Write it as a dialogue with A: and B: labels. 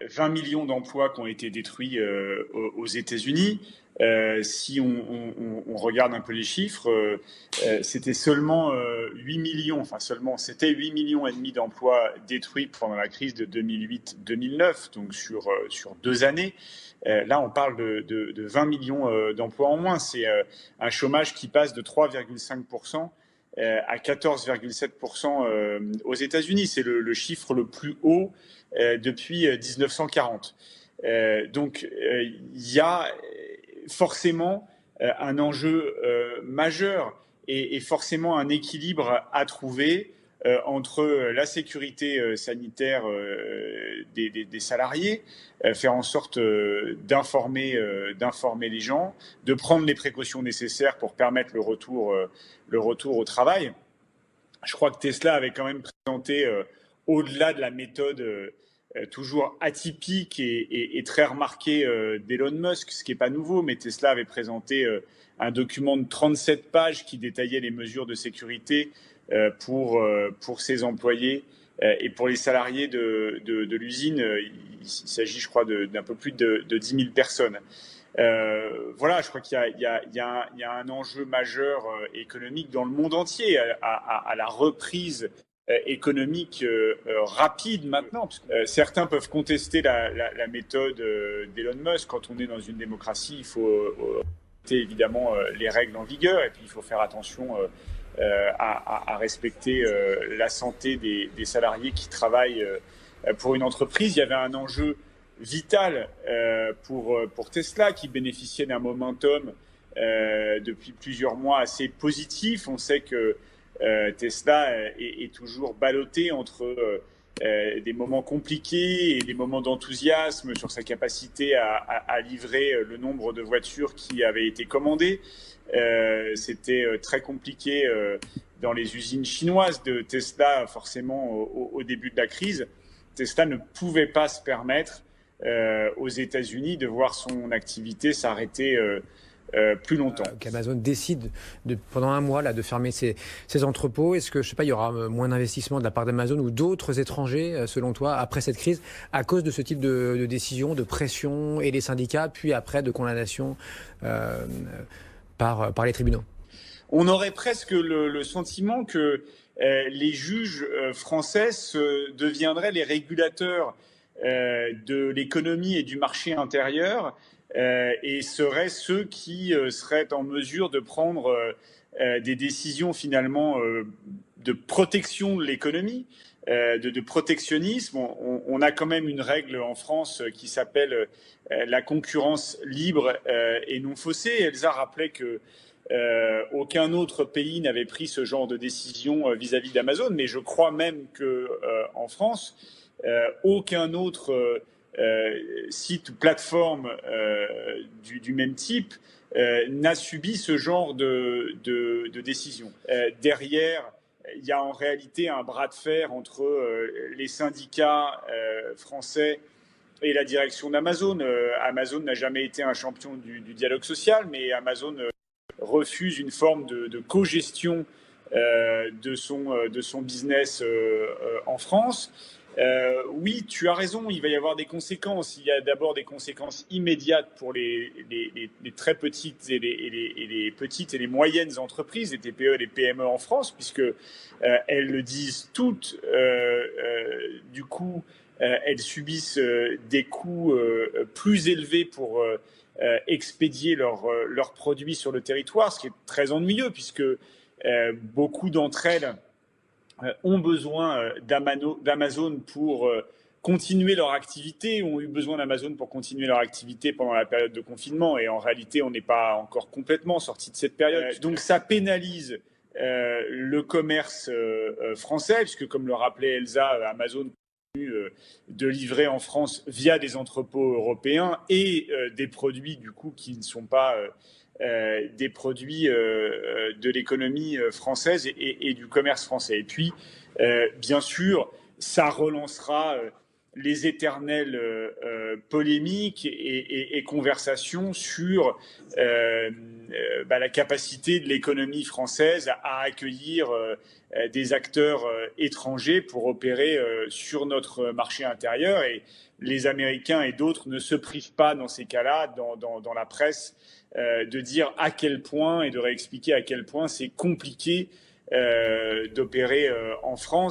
A: 20 millions d'emplois qui ont été détruits aux États-Unis. Si on regarde un peu les chiffres, c'était seulement 8 millions, enfin seulement, c'était 8 millions et demi d'emplois détruits pendant la crise de 2008-2009, donc sur 2 années. Là, on parle de 20 millions d'emplois en moins. C'est un chômage qui passe de 3,5% à 14,7% aux États-Unis. C'est le chiffre le plus haut depuis 1940. Donc, il y a forcément un enjeu majeur et forcément un équilibre à trouver entre la sécurité sanitaire des salariés, faire en sorte d'informer les gens, de prendre les précautions nécessaires pour permettre le retour au travail. Je crois que Tesla avait quand même présenté, au-delà de la méthode toujours atypique et très remarquée d'Elon Musk, ce qui n'est pas nouveau, mais Tesla avait présenté un document de 37 pages qui détaillait les mesures de sécurité pour ses employés et pour les salariés de l'usine. Il s'agit, je crois, d'un peu plus de 10 000 personnes. Voilà, je crois qu'il y a un enjeu majeur économique dans le monde entier à la reprise économique rapide maintenant. Certains peuvent contester la méthode d'Elon Musk. Quand on est dans une démocratie, il faut respecter évidemment les règles en vigueur et puis il faut faire attention à respecter la santé des salariés qui travaillent pour une entreprise. Il y avait un enjeu vital pour Tesla qui bénéficiait d'un momentum depuis plusieurs mois assez positif. On sait que Tesla est toujours ballotté entre des moments compliqués et des moments d'enthousiasme sur sa capacité à livrer le nombre de voitures qui avaient été commandées. C'était très compliqué dans les usines chinoises de Tesla, forcément au début de la crise. Tesla ne pouvait pas se permettre aux États-Unis de voir son activité s'arrêter plus longtemps.
B: Qu'Amazon décide pendant un mois là, de fermer ses entrepôts. Est-ce que, je sais pas, il y aura moins d'investissement de la part d'Amazon ou d'autres étrangers, selon toi, après cette crise, à cause de ce type de décision, de pression et les syndicats, puis après de condamnation par les tribunaux?
A: On aurait presque le sentiment que les juges français deviendraient les régulateurs de l'économie et du marché intérieur et seraient ceux qui seraient en mesure de prendre des décisions finalement de protection de l'économie, de protectionnisme. On a quand même une règle en France qui s'appelle la concurrence libre et non faussée. Elsa rappelait que aucun autre pays n'avait pris ce genre de décision vis-à-vis d'Amazon, mais je crois même qu'en France, aucun autre site ou plateforme du même type n'a subi ce genre de décision. Derrière, il y a en réalité un bras de fer entre les syndicats français et la direction d'Amazon. Amazon n'a jamais été un champion du dialogue social, mais Amazon refuse une forme de co-gestion de son business en France. Oui, tu as raison, il va y avoir des conséquences. Il y a d'abord des conséquences immédiates pour les très petites et les petites et les moyennes entreprises, les TPE et les PME en France, puisque elles le disent toutes. Du coup, elles subissent des coûts plus élevés pour expédier leurs produits sur le territoire, ce qui est très ennuyeux, puisque beaucoup d'entre elles ont besoin d'Amazon pour continuer leur activité, ont eu besoin d'Amazon pour continuer leur activité pendant la période de confinement. Et en réalité, on n'est pas encore complètement sorti de cette période. Donc ça pénalise le commerce français, puisque comme le rappelait Elsa, Amazon continue de livrer en France via des entrepôts européens et des produits du coup qui ne sont pas des produits de l'économie française et du commerce français. Et puis, bien sûr, ça relancera les éternelles polémiques et conversations sur la capacité de l'économie française à accueillir des acteurs étrangers pour opérer sur notre marché intérieur. Et les Américains et d'autres ne se privent pas dans ces cas-là, dans la presse, de dire à quel point et de réexpliquer à quel point c'est compliqué d'opérer en France.